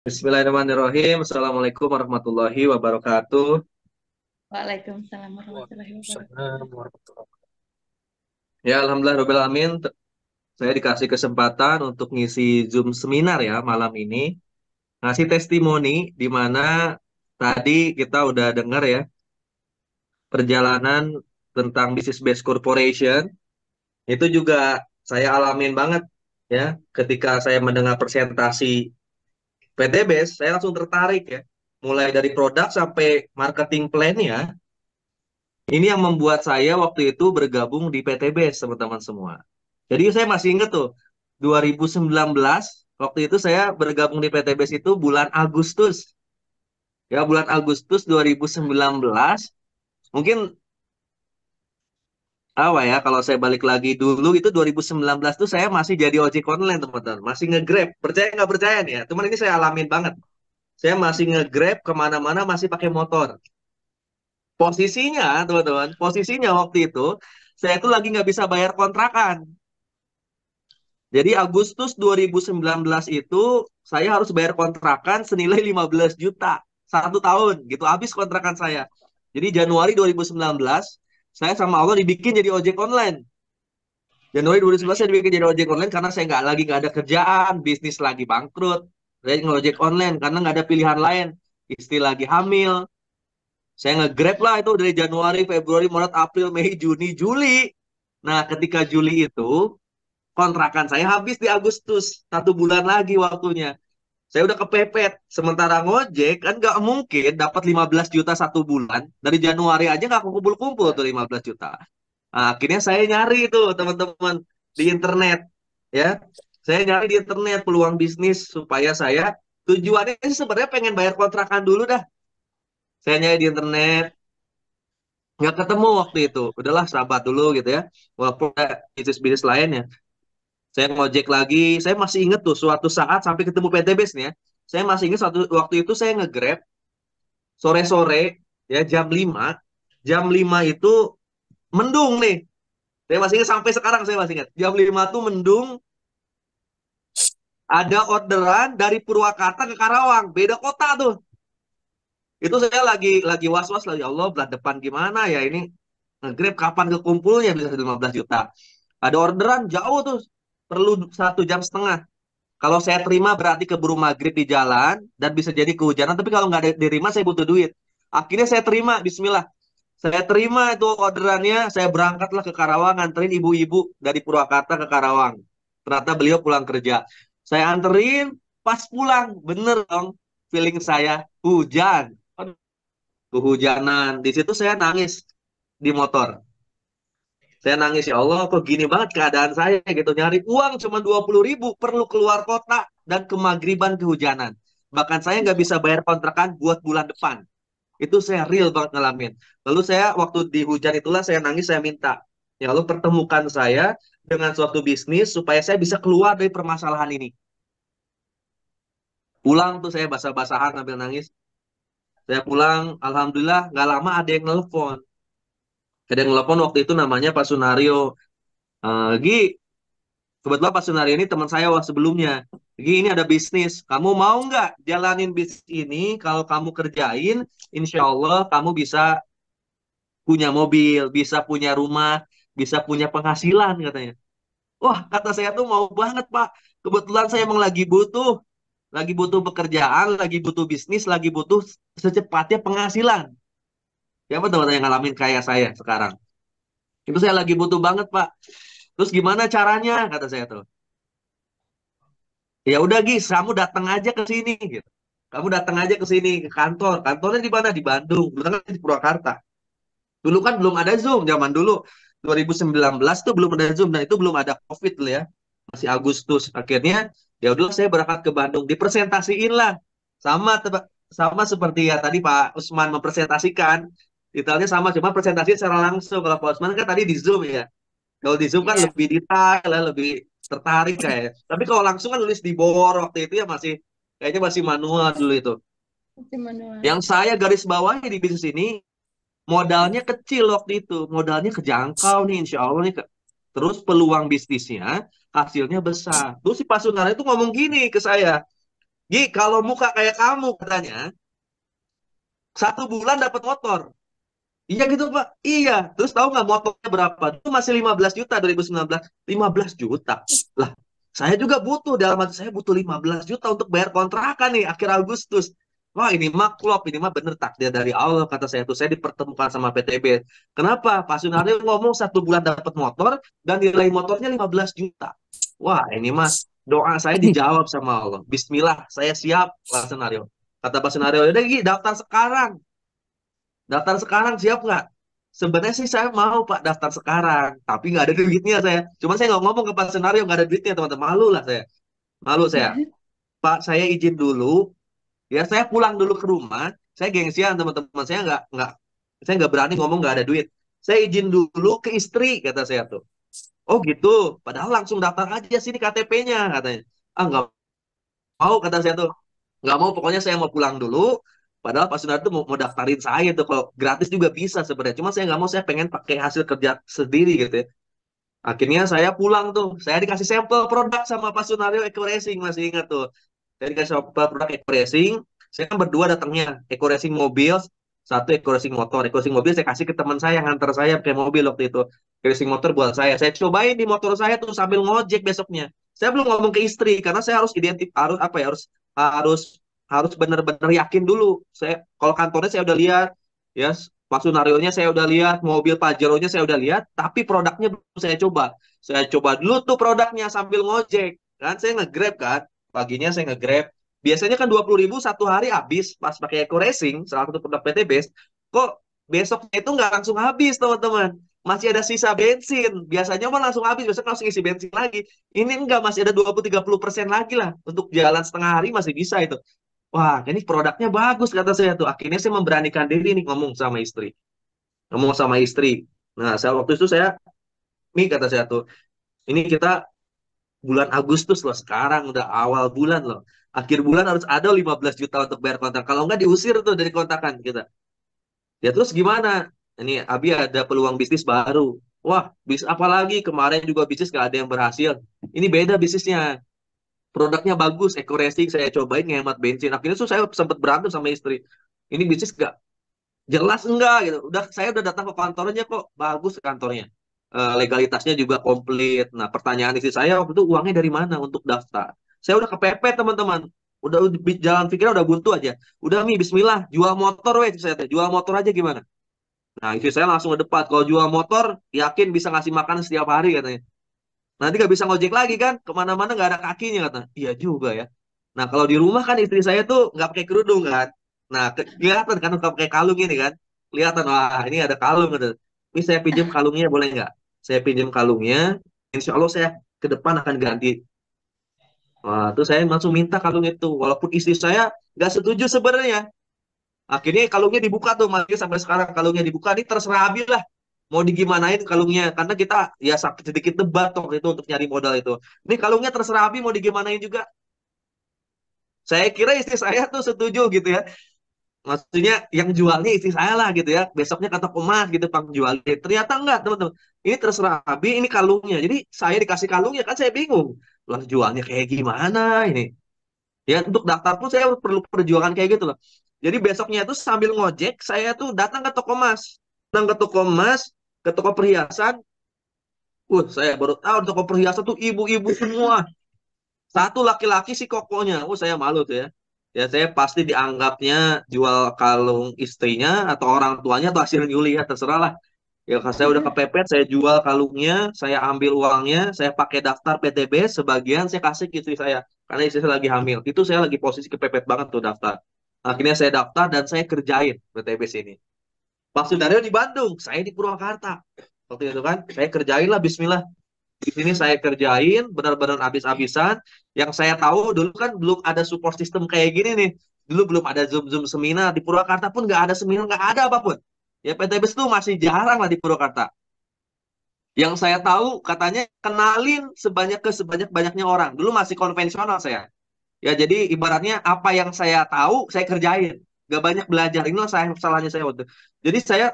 Bismillahirrahmanirrahim. Assalamualaikum warahmatullahi wabarakatuh. Waalaikumsalam warahmatullahi Waalaikumsalam wabarakatuh. warahmatullahi wabarakatuh. Ya, alhamdulillah rabbil alamin. Saya dikasih kesempatan untuk ngisi Zoom seminar ya malam ini. Ngasih testimoni di mana tadi kita udah dengar ya perjalanan tentang business based corporation. Itu juga saya alamin banget ya ketika saya mendengar presentasi PT Base, saya langsung tertarik ya. Mulai dari produk sampai marketing plan-nya. Ini yang membuat saya waktu itu bergabung di PTBS, teman-teman semua. Jadi saya masih ingat tuh, 2019, waktu itu saya bergabung di PTBS itu bulan Agustus. Ya, bulan Agustus 2019. Mungkin, apa ya, kalau saya balik lagi dulu, itu 2019 tuh saya masih jadi ojek online, teman-teman. Masih nge-Grab. Percaya nggak percaya nih ya? Teman ini saya alamin banget. Saya masih nge-Grab kemana-mana masih pakai motor. Posisinya, teman-teman, posisinya waktu itu, saya tuh lagi nggak bisa bayar kontrakan. Jadi Agustus 2019 itu saya harus bayar kontrakan senilai 15 juta. 1 tahun gitu habis kontrakan saya. Jadi Januari 2019 saya sama Allah dibikin jadi ojek online. Januari 2019 saya dibikin jadi ojek online karena saya nggak ada kerjaan, bisnis lagi bangkrut. Saya ngojek online karena nggak ada pilihan lain. Istri lagi hamil. Saya nge-Grab lah itu dari Januari, Februari, Maret, April, Mei, Juni, Juli. Nah, ketika Juli itu kontrakan saya habis di Agustus, 1 bulan lagi waktunya. Saya udah kepepet. Sementara ngojek kan nggak mungkin dapat 15 juta 1 bulan. Dari Januari aja nggak kumpul-kumpul tuh 15 juta. Nah, akhirnya saya nyari itu teman-teman di internet. Ya, saya nyari di internet peluang bisnis supaya saya tujuannya sih sebenarnya pengen bayar kontrakan dulu dah. Saya nyari di internet, nggak ketemu waktu itu. Udahlah sahabat dulu gitu ya. Walaupun ada bisnis-bisnis lainnya. Saya ngojek lagi, saya masih inget tuh suatu saat sampai ketemu PTBS nih ya. Saya masih inget suatu waktu itu saya nge-Grab sore-sore ya jam 5 itu mendung nih. Saya masih ingat sampai sekarang saya masih ingat. Jam 5 tuh mendung, ada orderan dari Purwakarta ke Karawang, beda kota tuh. Itu saya lagi was-was lagi, Allah belah depan gimana ya ini nge-Grab kapan kekumpulnya bisa 15 juta. Ada orderan jauh tuh, perlu 1 jam setengah. Kalau saya terima berarti keburu maghrib di jalan dan bisa jadi kehujanan. Tapi kalau nggak diterima saya butuh duit. Akhirnya saya terima, Bismillah. Saya terima itu orderannya, saya berangkatlah ke Karawang, nganterin ibu-ibu dari Purwakarta ke Karawang. Ternyata beliau pulang kerja. Saya anterin, pas pulang, bener dong, feeling saya, hujan. Aduh, kehujanan. Di situ saya nangis di motor. Saya nangis, ya Allah, kok gini banget keadaan saya gitu. Nyari uang cuma 20 ribu, perlu keluar kota, dan kemagriban kehujanan. Bahkan saya nggak bisa bayar kontrakan buat bulan depan. Itu saya real banget ngalamin. Lalu saya waktu di hujan itulah saya nangis, saya minta. Ya Allah pertemukan saya dengan suatu bisnis supaya saya bisa keluar dari permasalahan ini. Pulang tuh saya basah-basahan sambil nangis. Saya pulang, Alhamdulillah nggak lama ada yang nelfon. Ada yang nelfon waktu itu namanya Pak Sunario. Gi, kebetulan Pak Sunario ini teman saya waktu sebelumnya. Gi, ini ada bisnis. Kamu mau nggak jalanin bisnis ini? Kalau kamu kerjain, insya Allah kamu bisa punya mobil, bisa punya rumah, bisa punya penghasilan katanya. Wah, kata saya tuh mau banget, Pak. Kebetulan saya emang lagi butuh pekerjaan, lagi butuh bisnis, lagi butuh secepatnya penghasilan. Siapa teman-teman yang ngalamin kayak saya sekarang? Itu saya lagi butuh banget, Pak. Terus gimana caranya? Kata saya tuh. Ya udah, Gis, kamu datang aja ke sini gitu. Kamu datang aja ke sini ke kantor. Kantornya di mana? Di Bandung. Dulu kan di Purwakarta. Dulu kan belum ada Zoom zaman dulu. 2019 tuh belum ada Zoom dan itu belum ada COVID lah ya. Masih Agustus. Akhirnya ya udah saya berangkat ke Bandung. Dipresentasiin lah. Sama sama seperti ya tadi Pak Usman mempresentasikan. Detailnya sama cuma presentasi secara langsung. Kalau Pak Usman kan tadi di Zoom ya. Kalau di Zoom kan Iya, lebih detail ya, lebih tertarik kayak. Tapi kalau langsung kan nulis di board waktu itu ya masih kayaknya masih manual dulu itu. masih manual. Yang saya garis bawahi di bisnis ini modalnya kecil waktu itu, modalnya kejangkau nih, insya Allah nih. Terus peluang bisnisnya hasilnya besar. Terus si Pak Sunar itu ngomong gini ke saya, Gi, kalau muka kayak kamu katanya, 1 bulan dapat motor. Iya gitu Pak. Iya. Terus tahu nggak motornya berapa? Itu masih 15 juta 2019. 15 juta. Lah, saya juga butuh dalam hati saya butuh 15 juta untuk bayar kontrakan nih akhir Agustus. Wah, ini mah klop, ini mah bener takdir dari Allah kata saya tuh. Saya dipertemukan sama PTB. Kenapa? Pak Sunaryo ngomong 1 bulan dapat motor dan nilai motornya 15 juta. Wah, ini mah doa saya dijawab sama Allah. Bismillah, saya siap Pak Sunaryo. Kata Pak Sunaryo, udah Gi, daftar sekarang. Daftar sekarang siap nggak? Sebenarnya sih saya mau Pak daftar sekarang, tapi nggak ada duitnya saya. Cuman saya nggak ngomong ke Pak Senario nggak ada duitnya teman-teman. Malu lah saya. Malu saya. Pak saya izin dulu, ya saya pulang dulu ke rumah. Saya gengsian teman-teman. Saya nggak berani ngomong nggak ada duit. Saya izin dulu ke istri kata saya tuh. Oh gitu. Padahal langsung daftar aja sini KTP-nya katanya. Ah nggak mau kata saya tuh. Nggak mau pokoknya saya mau pulang dulu. Padahal Pak Sunarto mau daftarin saya tuh kalau gratis juga bisa sebenarnya. Cuma saya nggak mau, saya pengen pakai hasil kerja sendiri gitu ya. Akhirnya saya pulang tuh. Saya dikasih sampel produk sama Pak Sunario Eco Racing, masih ingat tuh. Saya dikasih sampel produk Eco Racing. Saya kan berdua datangnya. Eco Racing mobil, satu Eco Racing motor. Eco Racing mobil saya kasih ke teman saya yang antar saya pakai mobil waktu itu. Eco Racing motor buat saya. Saya cobain di motor saya tuh sambil ngojek besoknya. Saya belum ngomong ke istri karena saya harus harus apa ya, harus harus benar-benar yakin dulu. Saya kalau kantornya saya udah lihat, ya Pak Sunaryonya saya udah lihat, mobil Pajero-nya saya udah lihat, tapi produknya belum saya coba. Saya coba dulu tuh produknya sambil ngojek. Kan saya nge-Grab kan, paginya saya nge-Grab. Biasanya kan 20.000 satu hari habis pas pakai Eco Racing, salah satu produk PT Best. Kok besoknya itu nggak langsung habis teman-teman. Masih ada sisa bensin. Biasanya mah langsung habis, besok langsung isi bensin lagi. Ini enggak, masih ada 20-30% lagi lah. Untuk jalan setengah hari masih bisa itu. Wah, ini produknya bagus kata saya tuh. Akhirnya saya memberanikan diri nih ngomong sama istri. Ngomong sama istri. Nah, saya waktu itu saya, nih kata saya tuh, ini kita bulan Agustus loh, sekarang udah awal bulan loh. Akhir bulan harus ada 15 juta untuk bayar kontak. Kalau nggak diusir tuh dari kontakan kita. Ya terus gimana? Ini Abi ada peluang bisnis baru. Wah, bisnis apa lagi? Kemarin juga bisnis nggak ada yang berhasil. Ini beda bisnisnya. Produknya bagus, Eco Racing saya cobain ngehemat bensin. Akhirnya tuh saya sempat berantem sama istri. Ini bisnis nggak jelas enggak gitu. Saya udah datang ke kantornya kok bagus kantornya. Legalitasnya juga komplit. Nah, pertanyaan istri saya waktu itu uangnya dari mana untuk daftar? Saya udah kepepet teman-teman. Udah jalan pikirnya udah buntu aja. Udah Mi, Bismillah, jual motor weh saya teh. Jual motor aja gimana? Nah, istri saya langsung ngedepat. Kalau jual motor, yakin bisa ngasih makan setiap hari katanya. Nanti nggak bisa ngojek lagi kan? Kemana-mana nggak ada kakinya kata. Iya juga ya. Nah, kalau di rumah kan istri saya tuh nggak pakai kerudung kan. Nah, kelihatan kan nggak pakai kalung ini kan. Kelihatan, wah ini ada kalung gitu. Ini saya pinjam kalungnya boleh nggak? Saya pinjam kalungnya. Insya Allah saya ke depan akan ganti. Wah, tuh saya langsung minta kalung itu. Walaupun istri saya nggak setuju sebenarnya. Akhirnya kalungnya dibuka tuh. Makanya sampai sekarang kalungnya dibuka. Ini terserah Abi lah. Mau digimanain kalungnya. Karena kita ya sedikit debat waktu itu untuk nyari modal itu. Ini kalungnya terserah Abi mau digimanain juga. Saya kira istri saya tuh setuju gitu ya. Maksudnya yang jualnya istri saya lah gitu ya. Besoknya kata emas gitu penjualnya. Ternyata enggak teman-teman. Ini terserah Abi, ini kalungnya. Jadi saya dikasih kalungnya kan saya bingung. Lah jualnya kayak gimana ini? Ya untuk daftar pun saya perlu perjuangan kayak gitu loh. Jadi besoknya itu sambil ngojek saya tuh datang ke toko emas. Datang ke toko emas, ke toko perhiasan. Saya baru tahu toko perhiasan tuh ibu-ibu semua. Satu laki-laki sih kokonya. Saya malu tuh ya. Ya saya pasti dianggapnya jual kalung istrinya atau orang tuanya atau hasil nyuli ya terserah lah. Ya kalau saya udah kepepet, saya jual kalungnya, saya ambil uangnya, saya pakai daftar PTB, sebagian saya kasih ke istri saya karena istri saya lagi hamil. Itu saya lagi posisi kepepet banget tuh daftar. Akhirnya saya daftar dan saya kerjain PTB sini. Pak Sudaryo di Bandung, saya di Purwakarta. Waktu itu kan, saya kerjain lah Bismillah. Di sini saya kerjain benar-benar habis-habisan. Yang saya tahu dulu kan belum ada support system kayak gini nih. Dulu belum ada Zoom seminar di Purwakarta pun nggak ada seminar, nggak ada apapun. Ya PTBS itu masih jarang lah di Purwakarta. Yang saya tahu katanya kenalin sebanyak-banyaknya orang. Dulu masih konvensional saya. Ya jadi ibaratnya apa yang saya tahu saya kerjain. Gak banyak belajar. Inilah salahnya saya waktu. Jadi saya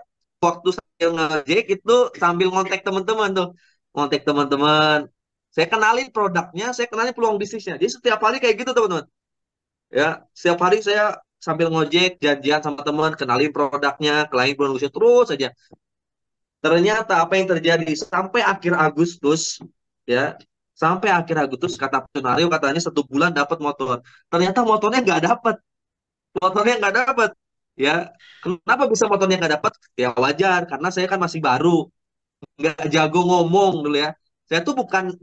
waktu saya ngejek itu sambil ngontek teman-teman tuh. Ngontek teman-teman. Saya kenalin produknya, saya kenalin peluang bisnisnya. Jadi setiap kali kayak gitu teman-teman. Ya, setiap hari saya sambil ngojek, janjian sama teman, kenalin produknya, klien bonusnya terus saja. Ternyata apa yang terjadi sampai akhir Agustus, ya, sampai akhir Agustus kata Sunario katanya 1 bulan dapat motor. Ternyata motornya nggak dapat, motornya nggak dapat. Ya, kenapa bisa motornya nggak dapat? Ya wajar, karena saya kan masih baru, nggak jago ngomong dulu ya. Saya tuh bukan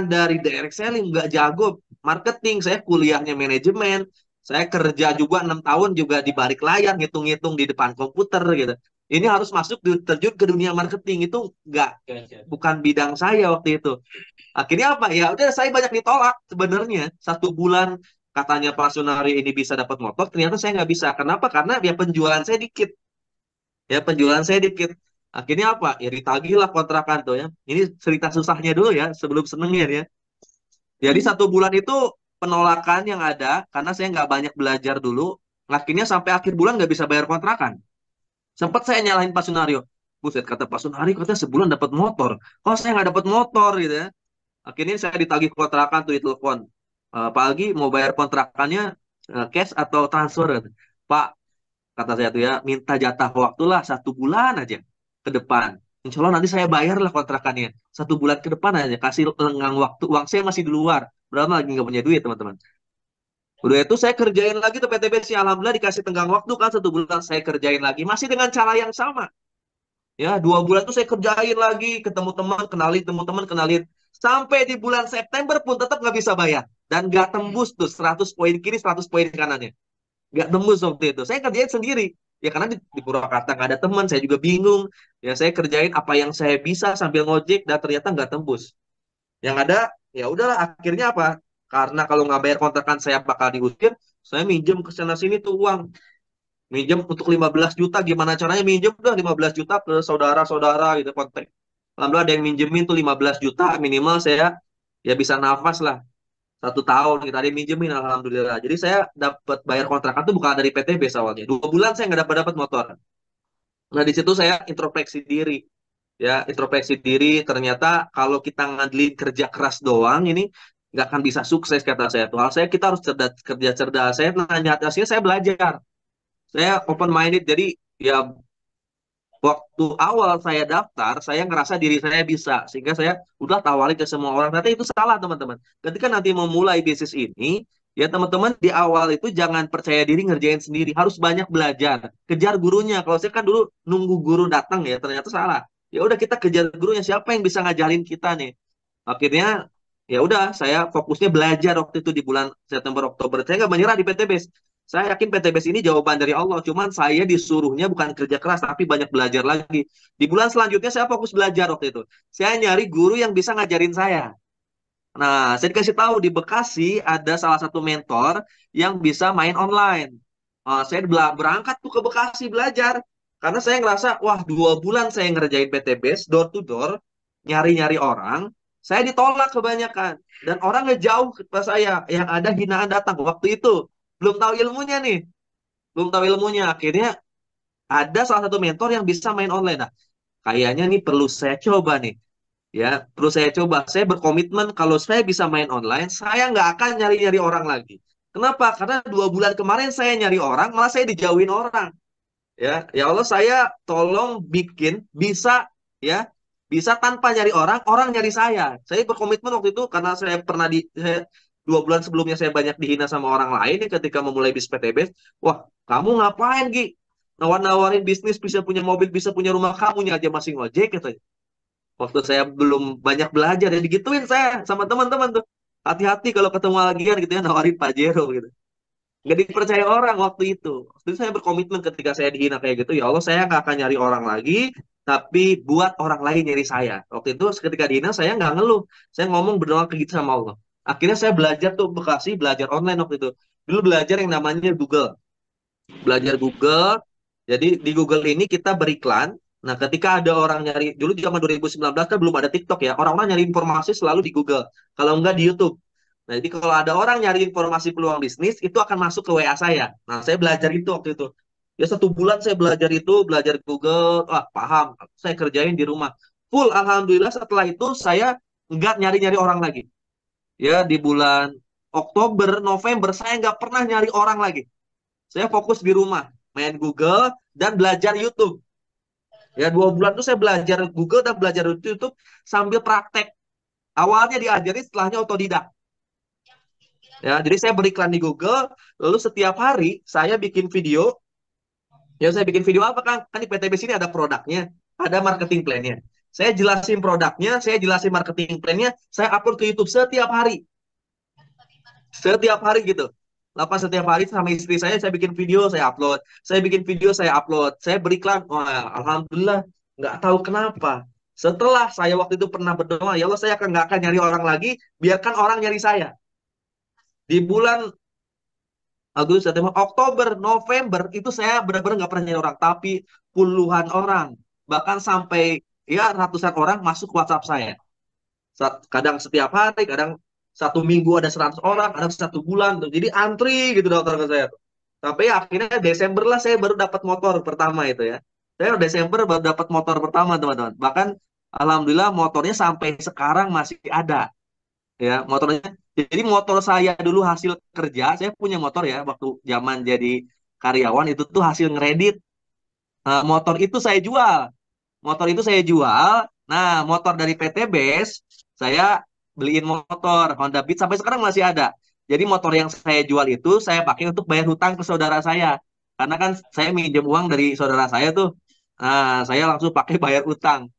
dari direct selling, nggak jago marketing. Saya kuliahnya manajemen. Saya kerja juga 6 tahun juga di balik layar, ngitung-ngitung di depan komputer gitu. Ini harus masuk terjun ke dunia marketing itu nggak bukan bidang saya waktu itu. Akhirnya apa? Ya udah saya banyak ditolak sebenarnya. 1 bulan katanya Pak Sunari ini bisa dapat motor, ternyata saya nggak bisa. Kenapa? Karena dia penjualan saya dikit. Ya penjualan saya dikit. Akhirnya apa? Ya ditagih lah kontrakan tuh ya. Ini cerita susahnya dulu ya sebelum senengnya ya. Jadi 1 bulan itu penolakan yang ada karena saya nggak banyak belajar dulu. Akhirnya sampai akhir bulan nggak bisa bayar kontrakan. Sempat saya nyalahin Pak Sunario. Buset, kata Pak Sunario katanya sebulan dapat motor. Kok saya nggak dapat motor gitu ya. Akhirnya saya ditagih kontrakan tuh di telepon. Pak Algi mau bayar kontrakannya cash atau transfer? Pak, kata saya tuh ya, minta jatah waktu lah 1 bulan aja ke depan. Insya Allah nanti saya bayar lah kontrakannya. 1 bulan ke depan aja, kasih lenggang waktu. Uang saya masih di luar. Berapa lagi nggak punya duit, teman-teman. Udah itu saya kerjain lagi tuh PTBS. Alhamdulillah dikasih tenggang waktu kan 1 bulan saya kerjain lagi. Masih dengan cara yang sama. Ya, 2 bulan tuh saya kerjain lagi. Ketemu teman, kenalin, ketemu teman, kenalin. Sampai di bulan September pun tetap nggak bisa bayar. Dan nggak tembus tuh 100 poin kiri, 100 poin kanannya. Nggak tembus waktu itu. Saya kerjain sendiri. Ya karena di Purwakarta nggak ada teman, saya juga bingung. Ya saya kerjain apa yang saya bisa sambil ngojek dan ternyata nggak tembus. Yang ada, ya udahlah akhirnya apa? Karena kalau nggak bayar kontrakan saya bakal diusir, saya minjem ke sana sini tuh uang. Minjem untuk 15 juta, gimana caranya minjem udah 15 juta ke saudara-saudara gitu kontak. Alhamdulillah ada yang minjemin tuh 15 juta minimal saya ya bisa nafas lah 1 tahun kita ada yang minjemin alhamdulillah. Jadi saya dapat bayar kontrakan tuh bukan dari PTB awalnya. 2 bulan saya nggak dapat motor. Nah di situ saya introspeksi diri. Ya introspeksi diri ternyata kalau kita ngandelin kerja keras doang ini nggak akan bisa sukses kata saya tuh. Hal saya kita harus cerdas, kerja cerdas. Saya nanya hasilnya saya belajar. Saya open minded jadi ya waktu awal saya daftar, saya ngerasa diri saya bisa. Sehingga saya udah tawarin ke semua orang. Ternyata itu salah, teman-teman. Ketika nanti memulai bisnis ini, ya teman-teman di awal itu jangan percaya diri ngerjain sendiri. Harus banyak belajar. Kejar gurunya. Kalau saya kan dulu nunggu guru datang ya, ternyata salah. Ya udah kita kejar gurunya. Siapa yang bisa ngajarin kita nih? Akhirnya ya udah saya fokusnya belajar waktu itu di bulan September Oktober. Saya nggak menyerah di PTBS. Saya yakin PTBS ini jawaban dari Allah. Cuman saya disuruhnya bukan kerja keras tapi banyak belajar lagi. Di bulan selanjutnya saya fokus belajar waktu itu. Saya nyari guru yang bisa ngajarin saya. Nah, saya dikasih tahu di Bekasi ada salah satu mentor yang bisa main online. Saya berangkat tuh ke Bekasi belajar. Karena saya ngerasa, wah 2 bulan saya ngerjain PTBS, door to door, nyari-nyari orang, saya ditolak kebanyakan. Dan orang ngejauh ke saya, yang ada hinaan datang. Waktu itu, belum tahu ilmunya nih. Belum tahu ilmunya. Akhirnya ada salah satu mentor yang bisa main online. Nah, kayaknya nih perlu saya coba nih. Ya, terus saya coba. Saya berkomitmen kalau saya bisa main online, saya nggak akan nyari-nyari orang lagi. Kenapa? Karena 2 bulan kemarin saya nyari orang, malah saya dijauhin orang. Ya Allah saya tolong bikin bisa ya bisa tanpa nyari orang, orang nyari saya. Saya berkomitmen waktu itu karena saya pernah 2 bulan sebelumnya saya banyak dihina sama orang lain nih ketika memulai bisnis PTB. Wah, kamu ngapain Gi? Nawar-nawarin bisnis bisa punya mobil, bisa punya rumah, kamunya aja masih ngojek gitu. Waktu saya belum banyak belajar ya digituin saya sama teman-teman tuh. Hati-hati kalau ketemu lagi kan gitu ya nawarin Pajero gitu. Nggak dipercaya orang waktu itu. Waktu itu saya berkomitmen ketika saya dihina kayak gitu, ya Allah saya nggak akan nyari orang lagi, tapi buat orang lain nyari saya. Waktu itu ketika dihina saya nggak ngeluh, saya ngomong berdoa ke gitu sama Allah. Akhirnya saya belajar tuh Bekasi, belajar online waktu itu. Dulu belajar yang namanya Google, belajar Google. Jadi di Google ini kita beriklan. Nah, ketika ada orang nyari, dulu di zaman 2019 kan belum ada TikTok ya, orang-orang nyari informasi selalu di Google, kalau enggak di YouTube. Nah, jadi kalau ada orang nyari informasi peluang bisnis, itu akan masuk ke WA saya. Nah, saya belajar itu waktu itu. Ya 1 bulan saya belajar itu, belajar Google, wah paham. Saya kerjain di rumah. Full, Alhamdulillah setelah itu saya nggak nyari-nyari orang lagi. Ya, di bulan Oktober, November, saya nggak pernah nyari orang lagi. Saya fokus di rumah, main Google dan belajar YouTube. Ya, 2 bulan tuh saya belajar Google dan belajar YouTube sambil praktek. Awalnya diajari, setelahnya otodidak. Ya, jadi saya beriklan di Google, lalu setiap hari saya bikin video. Ya, saya bikin video apa kan? Kan di PTB sini ada produknya, ada marketing plan-nya. Saya jelasin produknya, saya jelasin marketing plan-nya, saya upload ke YouTube setiap hari. Setiap hari gitu. Lapan setiap hari sama istri saya bikin video, saya upload. Saya bikin video, saya upload. Saya beriklan. Wah, alhamdulillah, nggak tahu kenapa. Setelah saya waktu itu pernah berdoa, ya Allah, saya nggak akan nyari orang lagi, biarkan orang nyari saya. Di bulan Agustus, September, Oktober, November, itu saya benar-benar nggak pernah nyari orang. Tapi puluhan orang, bahkan sampai ya ratusan orang masuk WhatsApp saya. Kadang setiap hari, kadang 1 minggu ada 100 orang, kadang 1 bulan tuh. Jadi antri gitu dokter ke saya tuh. Sampai akhirnya Desember lah saya baru dapat motor pertama itu ya. Saya Desember baru dapat motor pertama teman-teman. Bahkan alhamdulillah motornya sampai sekarang masih ada ya motornya. Jadi motor saya dulu hasil kerja, saya punya motor ya waktu zaman jadi karyawan itu tuh hasil ngeredit. Motor itu saya jual. Motor itu saya jual. Nah, motor dari PT Base, saya beliin motor Honda Beat sampai sekarang masih ada. Jadi motor yang saya jual itu saya pakai untuk bayar hutang ke saudara saya. Karena kan saya minjem uang dari saudara saya tuh. Nah, saya langsung pakai bayar utang.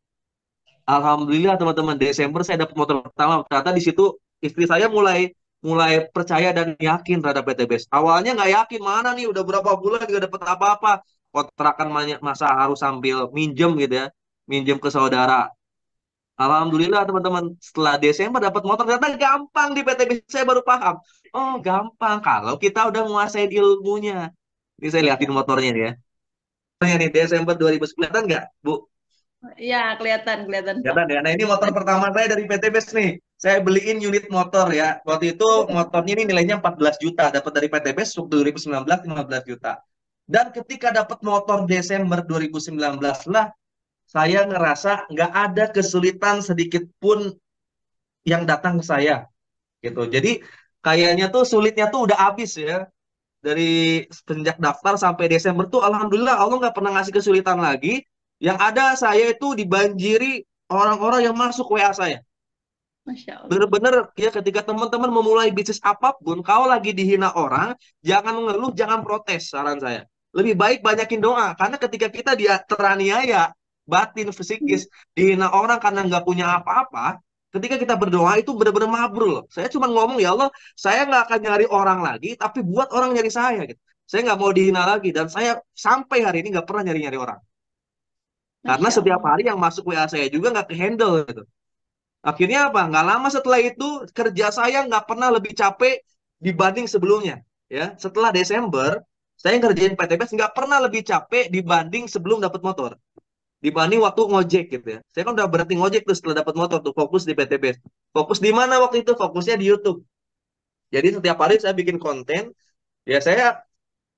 Alhamdulillah teman-teman, Desember saya dapat motor pertama. Ternyata di situ istri saya mulai mulai percaya dan yakin terhadap PT Base. Awalnya nggak yakin, mana nih udah berapa bulan nggak dapat apa-apa. Kontrakan masa harus sambil minjem gitu ya, minjem ke saudara. Alhamdulillah teman-teman, setelah Desember dapat motor ternyata gampang di PT Base. Saya baru paham. Oh, gampang kalau kita udah menguasai ilmunya. Ini saya lihatin motornya nih ya. Motornya nih Desember 2009 nggak, Bu? Ya, kelihatan, kelihatan, Pak. Kelihatan ya. Nah, ini motor pertama saya dari PT Base nih. Saya beliin unit motor ya. Waktu itu motornya ini nilainya 14 juta. Dapat dari PT Base waktu 2019 15 juta. Dan ketika dapat motor Desember 2019 lah, saya ngerasa nggak ada kesulitan sedikit pun yang datang ke saya gitu. Jadi kayaknya tuh sulitnya tuh udah habis ya. Dari sejak daftar sampai Desember tuh alhamdulillah Allah nggak pernah ngasih kesulitan lagi. Yang ada saya itu dibanjiri orang-orang yang masuk WA saya. Masya Allah. Bener-bener ya ketika teman-teman memulai bisnis apapun, kalau lagi dihina orang, jangan mengeluh, jangan protes saran saya. Lebih baik banyakin doa. Karena ketika kita dia teraniaya, batin, fisikis, dihina orang karena nggak punya apa-apa, ketika kita berdoa itu benar-benar mabrur. Saya cuma ngomong, ya Allah, saya nggak akan nyari orang lagi, tapi buat orang nyari saya. Gitu. Saya nggak mau dihina lagi. Dan saya sampai hari ini nggak pernah nyari-nyari orang. Karena Masya setiap Allah. hari yang masuk WA saya juga nggak ke-handle. Gitu. Akhirnya apa? Nggak lama setelah itu kerja saya nggak pernah lebih capek dibanding sebelumnya. Ya, setelah Desember saya ngerjain PTBS nggak pernah lebih capek dibanding sebelum dapat motor. Dibanding waktu ngojek gitu ya. Saya kan udah berhenti ngojek tuh setelah dapat motor tuh fokus di PTBS. Fokus di mana waktu itu? Fokusnya di YouTube. Jadi setiap hari saya bikin konten. Ya saya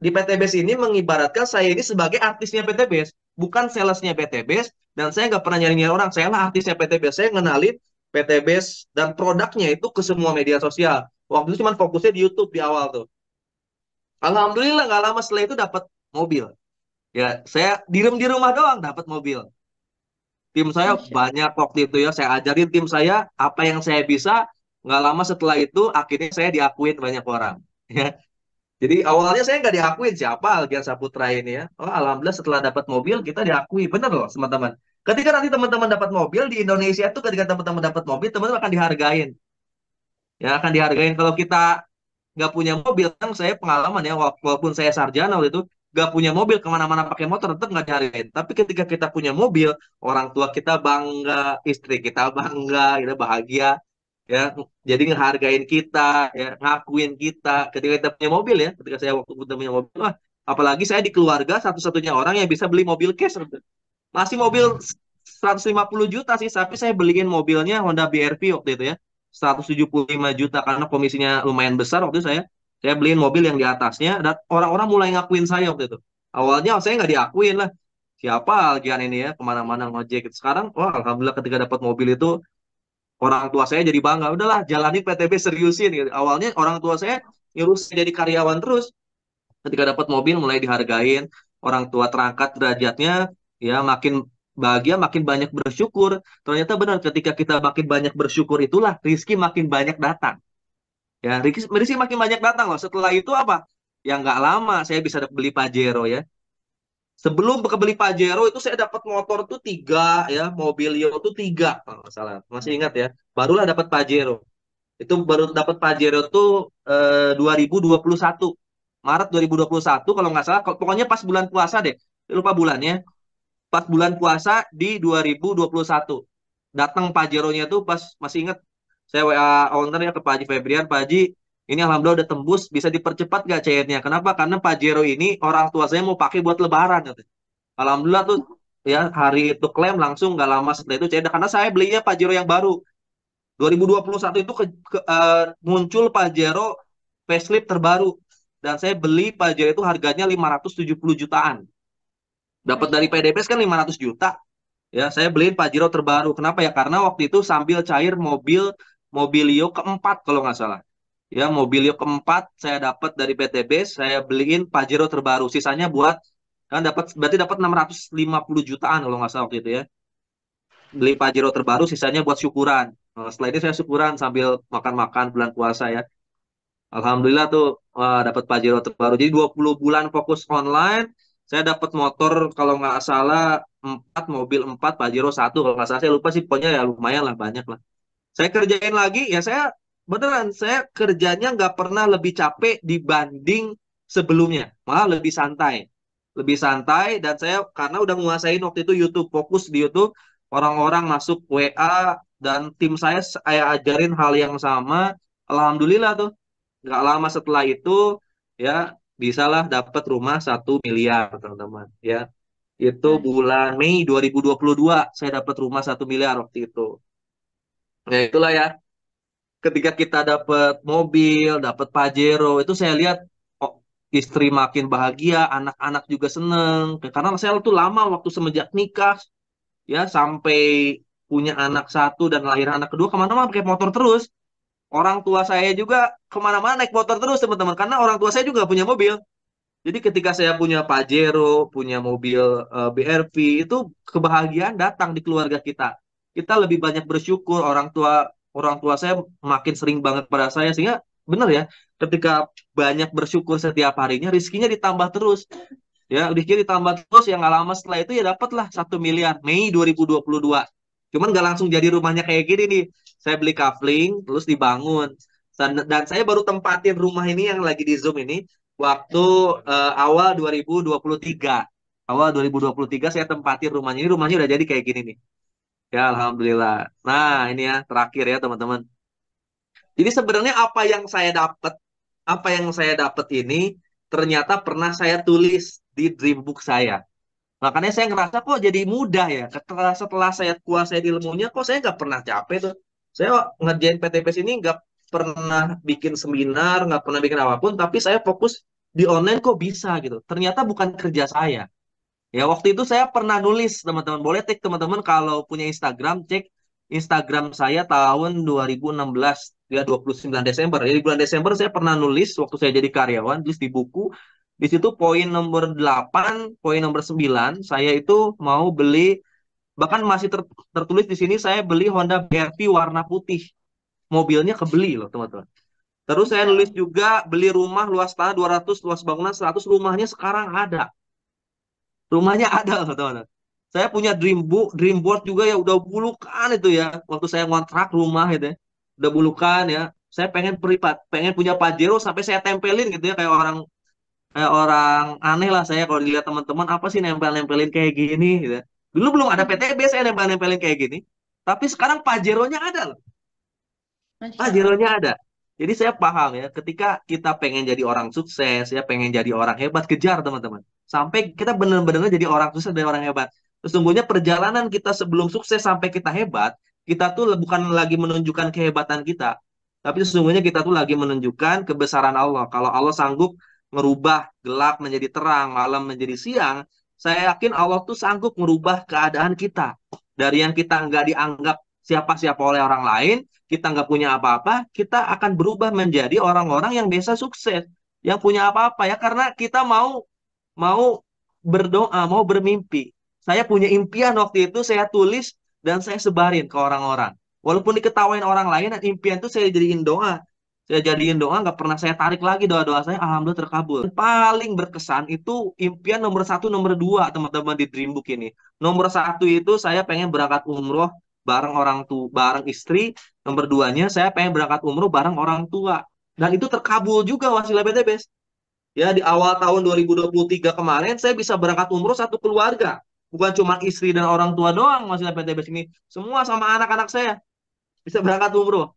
di PTBS ini mengibaratkan saya ini sebagai artisnya PTBS, bukan salesnya PTBS, dan saya nggak pernah nyari-nyari orang. Saya lah artisnya PTBS. Saya ngenalin PTBS dan produknya itu ke semua media sosial. Waktu itu cuma fokusnya di YouTube di awal tuh. Alhamdulillah nggak lama setelah itu dapat mobil. Ya, saya diem di rumah doang dapat mobil. Tim saya Masya Allah. banyak waktu itu ya. Saya ajarin tim saya apa yang saya bisa. Nggak lama setelah itu akhirnya saya diakuin banyak orang. Ya, jadi awalnya saya nggak diakuin siapa Algian Saputra ini ya. Oh, alhamdulillah setelah dapat mobil kita diakui. Bener loh teman-teman. Ketika nanti teman-teman dapat mobil di Indonesia tuh ketika teman-teman dapat mobil, teman-teman akan dihargain. Ya akan dihargain. Kalau kita nggak punya mobil, kan saya pengalaman ya, walaupun saya sarjana waktu itu, nggak punya mobil kemana-mana pakai motor tetap nggak dihargain. Tapi ketika kita punya mobil, orang tua kita bangga, istri kita bangga, kita bahagia, ya jadi ngehargain kita, ya ngakuin kita ketika kita punya mobil ya. Ketika saya waktu itu punya mobil, wah, apalagi saya di keluarga satu-satunya orang yang bisa beli mobil cash. Masih mobil 150 juta sih, tapi saya beliin mobilnya Honda BRV waktu itu ya. 175 juta karena komisinya lumayan besar waktu itu saya beliin mobil yang di atasnya dan orang-orang mulai ngakuin saya waktu itu. Awalnya saya nggak diakuin lah. Siapa Algian ini ya kemana-mana ngojek. Sekarang, wah alhamdulillah ketika dapat mobil itu orang tua saya jadi bangga. Udahlah, jalani PTB seriusin gitu. Awalnya orang tua saya nyuruh saya jadi karyawan terus. Ketika dapat mobil mulai dihargain, orang tua terangkat derajatnya, ya makin bahagia, makin banyak bersyukur. Ternyata benar, ketika kita makin banyak bersyukur itulah rizki makin banyak datang. Ya, rizki makin banyak datang loh. Setelah itu apa? Ya nggak lama saya bisa beli Pajero ya. Sebelum kebeli Pajero itu saya dapat motor tuh tiga ya, Mobilio tuh tiga kalau nggak salah. Masih ingat ya? Barulah dapat Pajero. Itu baru dapat Pajero tuh 2021. Maret 2021 kalau nggak salah. Pokoknya pas bulan puasa deh. Lupa bulannya. Pas bulan puasa di 2021. Datang Pajeronya tuh pas masih ingat. Saya WA owner ya ke Pak Haji Febrian. Pak Haji, ini alhamdulillah udah tembus. Bisa dipercepat nggak cairnya? Kenapa? Karena Pajero ini orang tua saya mau pakai buat lebaran. Katanya. Alhamdulillah tuh ya hari itu klaim langsung nggak lama setelah itu cair. Karena saya belinya Pajero yang baru. 2021 itu muncul Pajero facelift terbaru dan saya beli Pajero itu harganya 570 jutaan. Dapat dari PDPS kan 500 juta. Ya, saya beliin Pajero terbaru. Kenapa ya? Karena waktu itu sambil cair Mobilio keempat kalau nggak salah. Ya, Mobilio keempat saya dapat dari PTB, saya beliin Pajero terbaru. Sisanya buat kan berarti dapat 650 jutaan kalau nggak salah waktu itu ya. Beli Pajero terbaru, sisanya buat syukuran. Nah, setelah ini saya syukuran sambil makan-makan bulan puasa ya. Alhamdulillah tuh dapat Pajero terbaru. Jadi 20 bulan fokus online, saya dapat motor kalau nggak salah 4, mobil 4, Pajero 1. Kalau nggak salah saya lupa sih, pokoknya ya lumayan lah, banyak lah. Saya kerjain lagi, ya saya beneran, saya kerjanya nggak pernah lebih capek dibanding sebelumnya. Malah lebih santai. Lebih santai, dan saya karena udah nguasain waktu itu YouTube, fokus di YouTube, orang-orang masuk WA, dan tim saya ajarin hal yang sama. Alhamdulillah tuh nggak lama setelah itu ya bisalah dapat rumah 1 miliar teman-teman ya, itu bulan Mei 2022 saya dapat rumah 1 miliar waktu itu. Ya itulah ya, ketika kita dapat mobil, dapat Pajero, itu saya lihat oh, istri makin bahagia, anak-anak juga seneng, karena saya tuh lama waktu semenjak nikah ya sampai punya anak satu dan lahir anak kedua kemana-mana pakai motor terus. Orang tua saya juga kemana-mana naik motor terus teman-teman, karena orang tua saya juga punya mobil. Jadi ketika saya punya Pajero, punya mobil BRV, itu kebahagiaan datang di keluarga kita. Kita lebih banyak bersyukur, orang tua saya makin sering banget pada saya, sehingga benar ya, ketika banyak bersyukur setiap harinya, rizkinya ditambah terus. Ya, rizkinya ditambah terus, yang nggak lama setelah itu ya dapatlah 1 miliar Mei 2022. Cuman nggak langsung jadi rumahnya kayak gini nih. Saya beli kafling, terus dibangun. Dan saya baru tempatin rumah ini yang lagi di Zoom ini waktu awal 2023. Awal 2023 saya tempatin rumahnya. Ini rumahnya udah jadi kayak gini nih. Ya, Alhamdulillah. Nah, ini ya terakhir ya teman-teman. Jadi sebenarnya apa yang saya dapat ini ternyata pernah saya tulis di dream book saya. Makanya saya ngerasa kok jadi mudah ya. Setelah saya kuasai ilmunya, kok saya nggak pernah capek tuh. Saya ngerjain PTPS ini nggak pernah bikin seminar, nggak pernah bikin apapun, tapi saya fokus di online kok bisa gitu. Ternyata bukan kerja saya. Ya, waktu itu saya pernah nulis, teman-teman. Boleh cek teman-teman kalau punya Instagram, cek Instagram saya tahun 2016, ya 29 Desember. Jadi bulan Desember saya pernah nulis waktu saya jadi karyawan, tulis di buku. Di situ poin nomor 8, poin nomor 9, saya itu mau beli, bahkan masih tertulis di sini, saya beli Honda BRV warna putih. Mobilnya kebeli loh, teman-teman. Terus saya nulis juga beli rumah luas tanah 200, luas bangunan 100, rumahnya sekarang ada. Rumahnya ada loh teman-teman. Saya punya dream board juga ya udah bulukan itu ya. Waktu saya ngontrak rumah gitu ya. Udah bulukan ya. Saya pengen punya Pajero sampai saya tempelin gitu ya, kayak orang aneh lah saya kalau dilihat teman-teman, apa sih nempel-nempelin kayak gini gitu ya. Dulu belum ada PTB saya nempel-nempelin kayak gini. Tapi sekarang Pajeronya ada loh. Masya Allah. Pajeronya ada. Jadi saya paham ya, ketika kita pengen jadi orang sukses, ya pengen jadi orang hebat, kejar teman-teman. Sampai kita benar-benar jadi orang sukses dan orang hebat. Sesungguhnya perjalanan kita sebelum sukses sampai kita hebat, kita tuh bukan lagi menunjukkan kehebatan kita, tapi sesungguhnya kita tuh lagi menunjukkan kebesaran Allah. Kalau Allah sanggup merubah gelap menjadi terang, malam menjadi siang, saya yakin Allah tuh sanggup merubah keadaan kita. Dari yang kita nggak dianggap siapa-siapa oleh orang lain, kita nggak punya apa-apa, kita akan berubah menjadi orang-orang yang biasa sukses, yang punya apa-apa ya, karena kita mau mau berdoa, mau bermimpi. Saya punya impian waktu itu, saya tulis dan saya sebarin ke orang-orang. Walaupun diketawain orang lain, dan impian itu saya jadiin doa. Saya jadiin doa, nggak pernah saya tarik lagi doa-doa saya, alhamdulillah terkabul. Paling berkesan itu impian nomor satu, nomor dua, teman-teman di Dreambook ini. Nomor satu itu saya pengen berangkat umroh bareng orang tua, bareng istri. Nomor duanya saya pengen berangkat umroh bareng orang tua. Dan itu terkabul juga wasilah PTBS. Ya, di awal tahun 2023 kemarin, saya bisa berangkat umroh satu keluarga. Bukan cuma istri dan orang tua doang, masih PTBS ini. Semua sama anak-anak saya bisa berangkat umroh.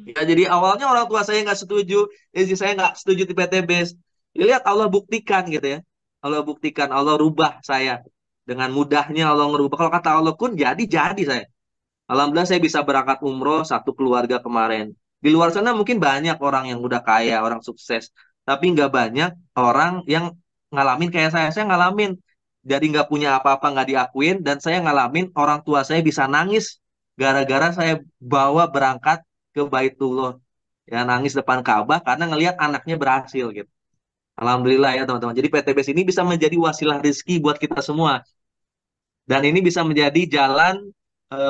Ya, jadi awalnya orang tua saya nggak setuju, istri saya nggak setuju di PTBS. Ya, lihat Allah buktikan gitu ya. Allah buktikan, Allah rubah saya. Dengan mudahnya Allah ngerubah. Kalau kata Allah pun jadi saya. Alhamdulillah saya bisa berangkat umroh satu keluarga kemarin. Di luar sana mungkin banyak orang yang udah kaya, orang sukses. Tapi nggak banyak orang yang ngalamin kayak saya. Saya ngalamin. Jadi nggak punya apa-apa, nggak diakuin. Dan saya ngalamin orang tua saya bisa nangis. Gara-gara saya bawa berangkat ke Baitullah. Ya, nangis depan Ka'bah karena ngelihat anaknya berhasil gitu. Alhamdulillah ya teman-teman. Jadi PTBS ini bisa menjadi wasilah rezeki buat kita semua. Dan ini bisa menjadi jalan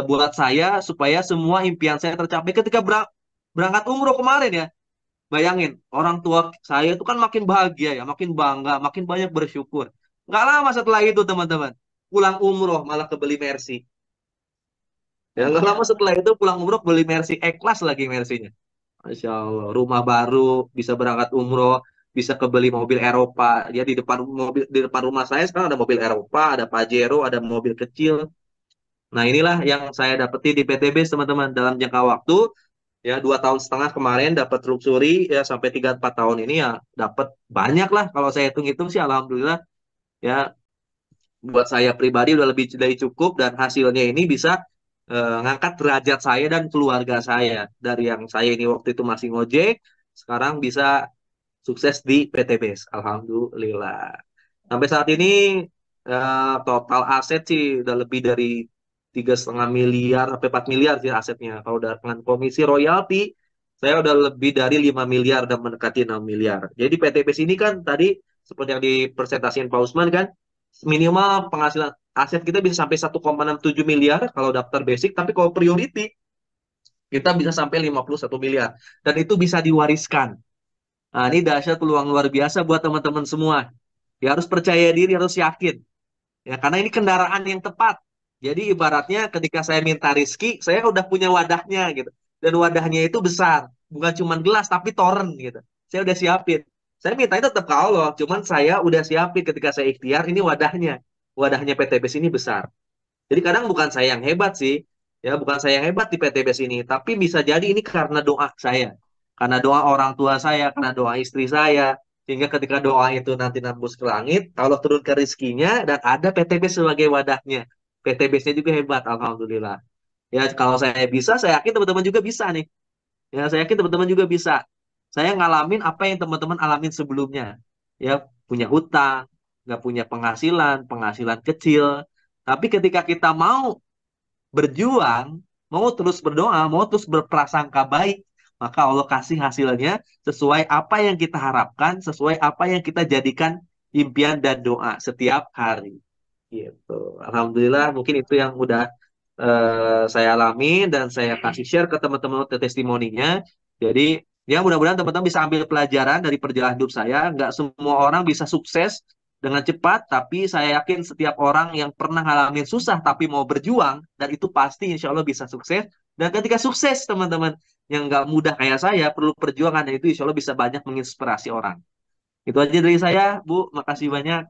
buat saya supaya semua impian saya tercapai ketika berangkat umroh kemarin ya. Bayangin, orang tua saya itu kan makin bahagia ya, makin bangga, makin banyak bersyukur. Nggak lama setelah itu teman-teman, pulang umroh malah kebeli Mercy. Ya, nggak Masya lama setelah itu pulang umroh beli Mercy E-Class lagi Mercy-nya. Masya Allah, rumah baru, bisa berangkat umroh, bisa kebeli mobil Eropa. Dia di depan mobil di depan rumah saya sekarang ada mobil Eropa, ada Pajero, ada mobil kecil. Nah, inilah yang saya dapetin di PTB, teman-teman. Dalam jangka waktu, ya 2 tahun setengah kemarin dapat luxury, ya sampai 3-4 tahun ini ya dapat banyak lah. Kalau saya hitung-hitung sih, alhamdulillah, ya buat saya pribadi udah lebih dari cukup dan hasilnya ini bisa ngangkat derajat saya dan keluarga saya. Dari yang saya ini waktu itu masih ngojek, sekarang bisa sukses di PTBS. Alhamdulillah. Sampai saat ini total aset sih udah lebih dari 3,5 miliar sampai 4 miliar sih asetnya. Kalau udah dengan komisi royalti, saya udah lebih dari 5 miliar dan mendekati 6 miliar. Jadi PTBS ini kan tadi seperti yang dipresentasikan Pak Usman kan, minimal penghasilan aset kita bisa sampai 1,67 miliar kalau daftar basic, tapi kalau priority kita bisa sampai 51 miliar. Dan itu bisa diwariskan. Nah, ini dahsyat peluang luar biasa buat teman-teman semua. Ya harus percaya diri, harus yakin. Ya, karena ini kendaraan yang tepat. Jadi ibaratnya ketika saya minta rizki, saya udah punya wadahnya gitu. Dan wadahnya itu besar. Bukan cuma gelas, tapi toren gitu. Saya udah siapin. Saya minta itu tetap ke Allah. Cuman saya udah siapin ketika saya ikhtiar, ini wadahnya. Wadahnya PTBS ini besar. Jadi kadang bukan saya yang hebat sih, ya bukan saya yang hebat di PTBS ini, tapi bisa jadi ini karena doa saya, karena doa orang tua saya, karena doa istri saya, sehingga ketika doa itu nanti nembus ke langit, Allah turun ke rezekinya dan ada PTBS sebagai wadahnya. PTBS-nya juga hebat, alhamdulillah. Ya kalau saya bisa, saya yakin teman-teman juga bisa nih. Ya saya yakin teman-teman juga bisa. Saya ngalamin apa yang teman-teman alamin sebelumnya. Ya punya hutang, nggak punya penghasilan, penghasilan kecil. Tapi ketika kita mau berjuang, mau terus berdoa, mau terus berprasangka baik, maka Allah kasih hasilnya sesuai apa yang kita harapkan, sesuai apa yang kita jadikan impian dan doa setiap hari. Gitu. Alhamdulillah, mungkin itu yang udah saya alami dan saya kasih share ke teman-teman testimoninya. Jadi, ya mudah-mudahan teman-teman bisa ambil pelajaran dari perjalanan hidup saya. Nggak semua orang bisa sukses dengan cepat, tapi saya yakin setiap orang yang pernah ngalamin susah tapi mau berjuang, dan itu pasti insya Allah bisa sukses. Dan ketika sukses, teman-teman, yang nggak mudah kayak saya, perlu perjuangan, dan itu insya Allah bisa banyak menginspirasi orang. Itu aja dari saya, Bu. Makasih banyak.